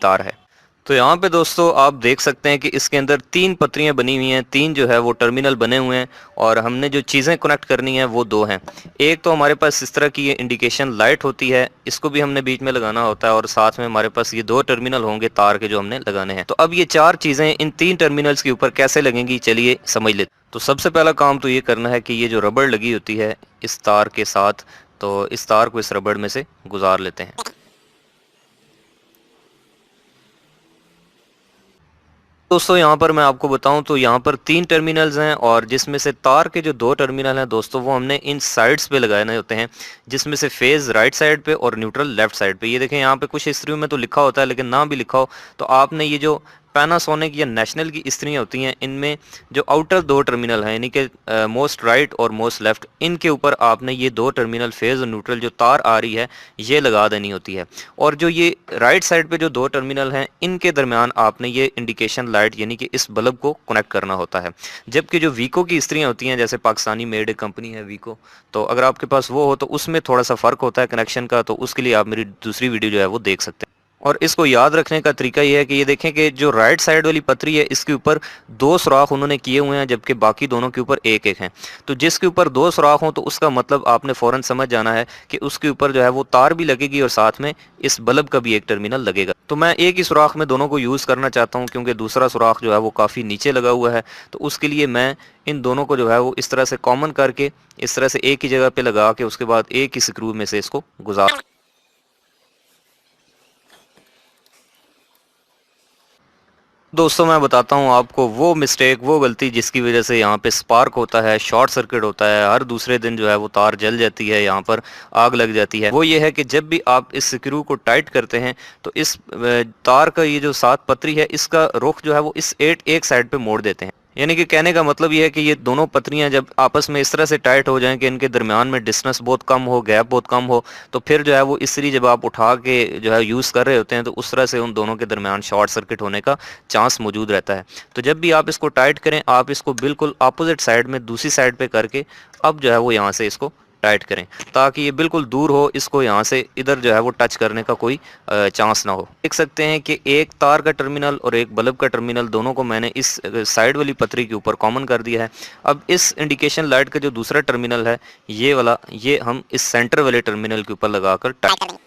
तार है। तो यहाँ पे दोस्तों आप देख सकते हैं कि इसके अंदर 3 पटरियाँ बनी हुई हैं, 3 जो है वो टर्मिनल बने हुए हैं और हमने जो चीज़ें कनेक्ट करनी है वो 2 हैं। एक तो हमारे पास इस तरह की ये इंडिकेशन लाइट होती है, इसको भी हमने बीच में लगाना होता है और साथ में हमारे पास ये 2 टर्मिनल होंगे तार के जो हमने लगाने हैं। तो अब ये 4 चीज़ें इन 3 टर्मिनल्स के ऊपर कैसे लगेंगी चलिए समझ लेते हैं। तो सबसे पहला काम तो ये करना है कि ये जो रबड़ लगी होती है इस तार के साथ, तो इस तार को इस रबड़ में से गुजार लेते हैं। दोस्तों यहाँ पर मैं आपको बताऊं तो यहाँ पर 3 टर्मिनल्स हैं और जिसमें से तार के जो 2 टर्मिनल हैं दोस्तों वो हमने इन साइड्स पे लगाने होते हैं, जिसमें से फेज राइट साइड पे और न्यूट्रल लेफ्ट साइड पे। ये देखें यहाँ पे कुछ इस्त्रियों में तो लिखा होता है लेकिन ना भी लिखा हो तो आपने ये जो पैनासोनिक या नेशनल की इस्त्रियाँ होती हैं इनमें जो आउटर 2 टर्मिनल हैं यानी कि मोस्ट राइट और मोस्ट लेफ्ट, इनके ऊपर आपने ये 2 टर्मिनल फेज और न्यूट्रल जो तार आ रही है ये लगा देनी होती है। और जो ये राइट साइड पे जो 2 टर्मिनल हैं इनके दरमियान आपने ये इंडिकेशन लाइट यानी कि इस बल्ब को कनेक्ट करना होता है। जबकि जो वीको की इस्त्रियाँ होती हैं जैसे पाकिस्तानी मेड कंपनी है वीको, तो अगर आपके पास वो हो तो उसमें थोड़ा सा फ़र्क होता है कनेक्शन का, तो उसके लिए आप मेरी दूसरी वीडियो जो है वो देख सकते हैं। और इसको याद रखने का तरीका ये है कि ये देखें कि जो राइट साइड वाली पतरी है इसके ऊपर 2 सुराख उन्होंने किए हुए हैं जबकि बाकी दोनों के ऊपर एक एक हैं। तो जिसके ऊपर 2 सुराख हों तो उसका मतलब आपने फ़ौरन समझ जाना है कि उसके ऊपर जो है वो तार भी लगेगी और साथ में इस बल्ब का भी एक टर्मिनल लगेगा। तो मैं एक ही सुराख में दोनों को यूज़ करना चाहता हूँ क्योंकि दूसरा सुराख जो है वो काफ़ी नीचे लगा हुआ है, तो उसके लिए मैं इन दोनों को जो है वो इस तरह से कॉमन करके इस तरह से एक ही जगह पे लगा के उसके बाद एक ही स्क्रू में से इसको गुजार। दोस्तों मैं बताता हूँ आपको वो मिस्टेक, वो गलती जिसकी वजह से यहाँ पे स्पार्क होता है, शॉर्ट सर्किट होता है, हर दूसरे दिन जो है वो तार जल जाती है, यहाँ पर आग लग जाती है। वो ये है कि जब भी आप इस स्क्रू को टाइट करते हैं तो इस तार का ये जो 7 पतरी है इसका रुख जो है वो इस एक साइड पे मोड़ देते हैं। यानी कि कहने का मतलब ये है कि ये दोनों पतरियां जब आपस में इस तरह से टाइट हो जाएं कि इनके दरमियान में डिस्टेंस बहुत कम हो, गैप बहुत कम हो, तो फिर जो है वो इस्त्री जब आप उठा के जो है यूज़ कर रहे होते हैं तो उस तरह से उन दोनों के दरमियान शॉर्ट सर्किट होने का चांस मौजूद रहता है। तो जब भी आप इसको टाइट करें आप इसको बिल्कुल अपोजिट साइड में दूसरी साइड पे करके अब जो है वो यहाँ से इसको टाइट करें ताकि ये बिल्कुल दूर हो, इसको यहाँ से इधर जो है वो टच करने का कोई चांस ना हो। देख सकते हैं कि एक तार का टर्मिनल और एक बल्ब का टर्मिनल दोनों को मैंने इस साइड वाली पतरी के ऊपर कॉमन कर दिया है। अब इस इंडिकेशन लाइट का जो दूसरा टर्मिनल है ये वाला, ये हम इस सेंटर वाले टर्मिनल के ऊपर लगाकर टाइट करेंगे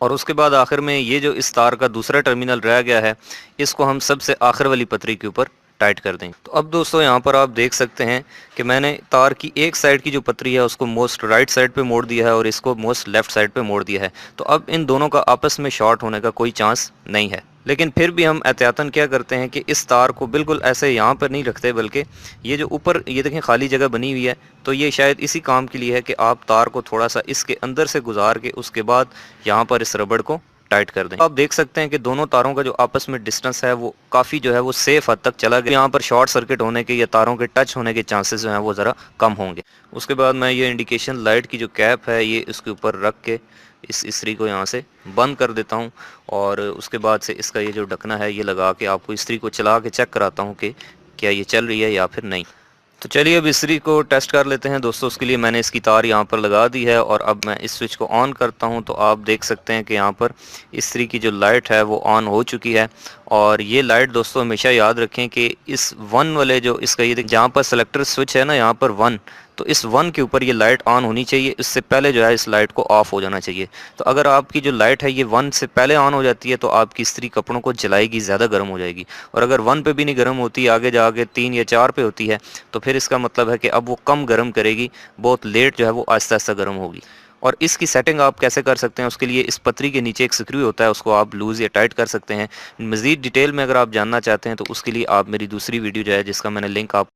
और उसके बाद आखिर में ये जो इस तार का दूसरा टर्मिनल रह गया है इसको हम सबसे आखिर वाली पतरी के ऊपर टाइट कर दें। तो अब दोस्तों यहाँ पर आप देख सकते हैं कि मैंने तार की एक साइड की जो पतरी है उसको मोस्ट राइट साइड पे मोड़ दिया है और इसको मोस्ट लेफ्ट साइड पे मोड़ दिया है। तो अब इन दोनों का आपस में शॉर्ट होने का कोई चांस नहीं है, लेकिन फिर भी हम एहतियातन क्या करते हैं कि इस तार को बिल्कुल ऐसे यहाँ पर नहीं रखते बल्कि ये जो ऊपर ये देखें खाली जगह बनी हुई है तो ये शायद इसी काम के लिए है कि आप तार को थोड़ा सा इसके अंदर से गुजार के उसके बाद यहाँ पर इस रबड़ को टाइट कर दें। आप देख सकते हैं कि दोनों तारों का जो आपस में डिस्टेंस है वो काफ़ी जो है वो सेफ हद तक चला गया। यहाँ पर शॉर्ट सर्किट होने के या तारों के टच होने के चांसेस जो हैं वो ज़रा कम होंगे। उसके बाद मैं ये इंडिकेशन लाइट की जो कैप है ये इसके ऊपर रख के इस इस्त्री को यहाँ से बंद कर देता हूँ और उसके बाद से इसका ये जो ढकना है ये लगा के आपको इस्त्री को चला के चेक कराता हूँ कि क्या ये चल रही है या फिर नहीं। तो चलिए अब इस्त्री को टेस्ट कर लेते हैं दोस्तों। उसके लिए मैंने इसकी तार यहाँ पर लगा दी है और अब मैं इस स्विच को ऑन करता हूँ तो आप देख सकते हैं कि यहाँ पर इस्त्री की जो लाइट है वो ऑन हो चुकी है। और ये लाइट दोस्तों हमेशा याद रखें कि इस 1 वाले जो इसका ये जहाँ पर सेलेक्टर स्विच है ना यहाँ पर 1, तो इस 1 के ऊपर ये लाइट ऑन होनी चाहिए, इससे पहले जो है इस लाइट को ऑफ हो जाना चाहिए। तो अगर आपकी जो लाइट है ये 1 से पहले ऑन हो जाती है तो आपकी इस्त्री कपड़ों को जलाएगी, ज़्यादा गर्म हो जाएगी। और अगर 1 पे भी नहीं गर्म होती, आगे जाके 3 या 4 पे होती है तो फिर इसका मतलब है कि अब वो कम गर्म करेगी, बहुत लेट जो है वो आहिस्ता आहिस्ता गर्म होगी। और इसकी सेटिंग आप कैसे कर सकते हैं उसके लिए इस पतरी के नीचे एक स्क्रू होता है, उसको आप लूज़ या टाइट कर सकते हैं। मज़ीद डिटेल में अगर आप जानना चाहते हैं तो उसके लिए आप मेरी दूसरी वीडियो जो है जिसका मैंने लिंक आप